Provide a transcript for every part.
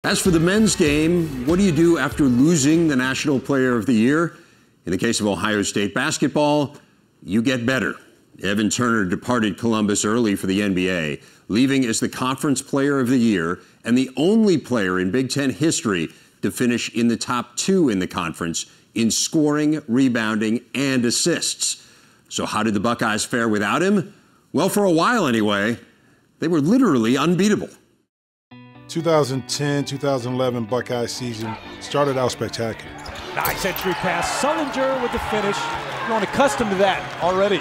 As for the men's game, what do you do after losing the National Player of the Year? In the case of Ohio State basketball, you get better. Evan Turner departed Columbus early for the NBA, leaving as the Conference Player of the Year and the only player in Big Ten history to finish in the top 2 in the conference in scoring, rebounding, and assists. So how did the Buckeyes fare without him? Well, for a while anyway, they were literally unbeatable. 2010-2011 Buckeye season started out spectacular. Nice entry pass. Sullinger with the finish. Grown accustomed to that already.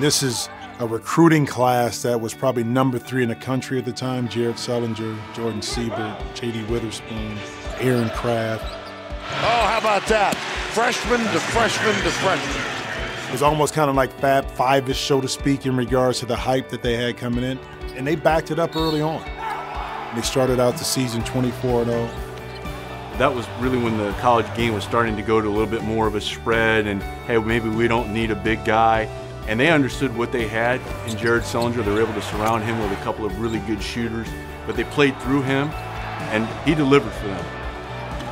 This is a recruiting class that was probably number 3 in the country at the time. Jared Sullinger, Jordan Siebert, J.D. Witherspoon, Aaron Craft. Oh, how about that? Freshman to freshman to freshman. It was almost kind of like Fab Five-ish, so to speak, in regards to the hype that they had coming in. And they backed it up early on. They started out the season 24-0. That was really when the college game was starting to go to a little bit more of a spread and, hey, maybe we don't need a big guy. And they understood what they had in Jared Sullinger. They were able to surround him with a couple of really good shooters, but they played through him, and he delivered for them.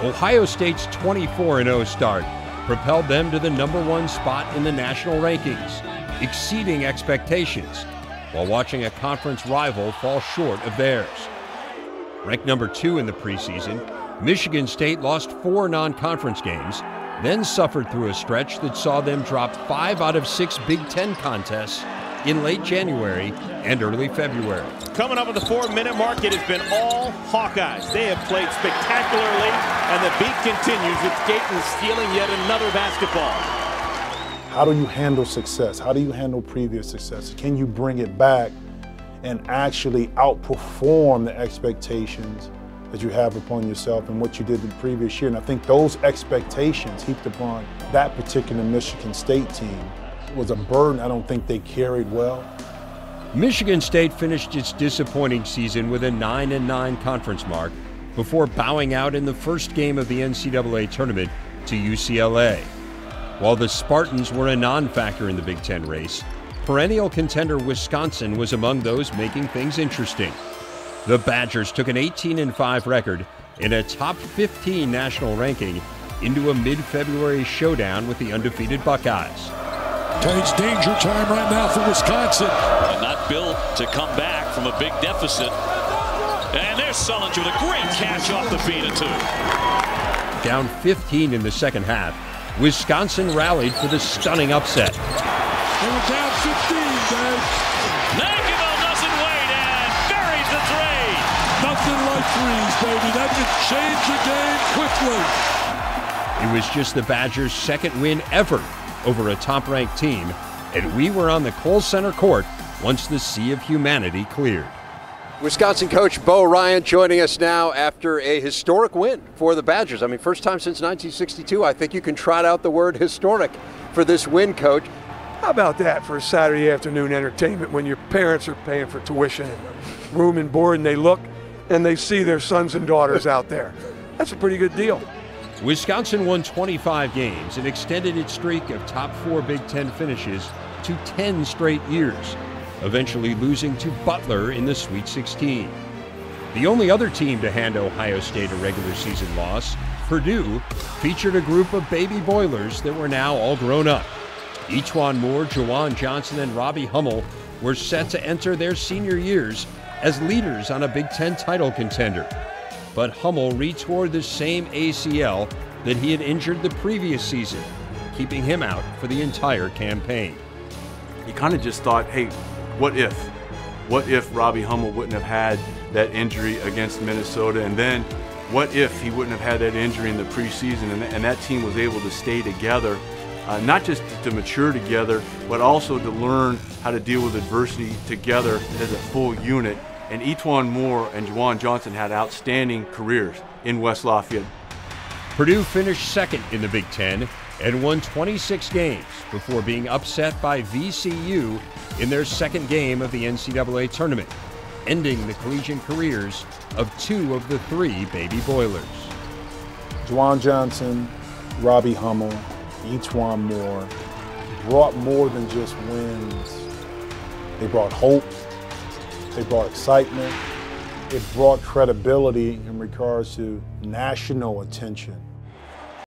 Ohio State's 24-0 start propelled them to the #1 spot in the national rankings, exceeding expectations, while watching a conference rival fall short of theirs. Ranked #2 in the preseason, Michigan State lost 4 non-conference games, then suffered through a stretch that saw them drop 5 out of 6 Big Ten contests in late January and early February. Coming up at the 4-minute mark, it has been all Hawkeyes. They have played spectacularly, and the beat continues with Dayton stealing yet another basketball. How do you handle success? How do you handle previous success? Can you bring it back and actually outperform the expectations that you have upon yourself and what you did the previous year? And I think those expectations heaped upon that particular Michigan State team was a burden I don't think they carried well. Michigan State finished its disappointing season with a 9-9 conference mark before bowing out in the first game of the NCAA tournament to UCLA. While the Spartans were a non-factor in the Big Ten race, perennial contender Wisconsin was among those making things interesting. The Badgers took an 18-5 record in a top 15 national ranking into a mid-February showdown with the undefeated Buckeyes. It's danger time right now for Wisconsin. And not built to come back from a big deficit. And there's Sullinger with a great catch off the beat of 2. Down 15 in the second half, Wisconsin rallied for the stunning upset. They were down 15, Dave. Nankivell doesn't wait and buries the 3. Nothing like threes, baby. That can change the game quickly. It was just the Badgers' second win ever over a top-ranked team, and we were on the Kohl Center court once the sea of humanity cleared. Wisconsin coach Bo Ryan joining us now after a historic win for the Badgers. I mean, first time since 1962. I think you can trot out the word historic for this win, Coach. How about that for a Saturday afternoon entertainment when your parents are paying for tuition and room and board, and they look and they see their sons and daughters out there? That's a pretty good deal. Wisconsin won 25 games and extended its streak of top 4 Big Ten finishes to 10 straight years, eventually losing to Butler in the Sweet 16. The only other team to hand Ohio State a regular season loss, Purdue, featured a group of baby boilers that were now all grown up. E'Twaun Moore, Juwan Johnson, and Robbie Hummel were set to enter their senior years as leaders on a Big Ten title contender. But Hummel retore the same ACL that he had injured the previous season, keeping him out for the entire campaign. He kind of just thought, hey, what if? What if Robbie Hummel wouldn't have had that injury against Minnesota? And then what if he wouldn't have had that injury in the preseason and that team was able to stay together, not just to mature together, but also to learn how to deal with adversity together as a full unit. And E'Twaun Moore and Juwan Johnson had outstanding careers in West Lafayette. Purdue finished second in the Big Ten and won 26 games before being upset by VCU in their second game of the NCAA tournament, ending the collegiate careers of 2 of the 3 baby boilers. Juwan Johnson, Robbie Hummel, E'Twaun Moore brought more than just wins. They brought hope. They brought excitement. it brought credibility in regards to national attention.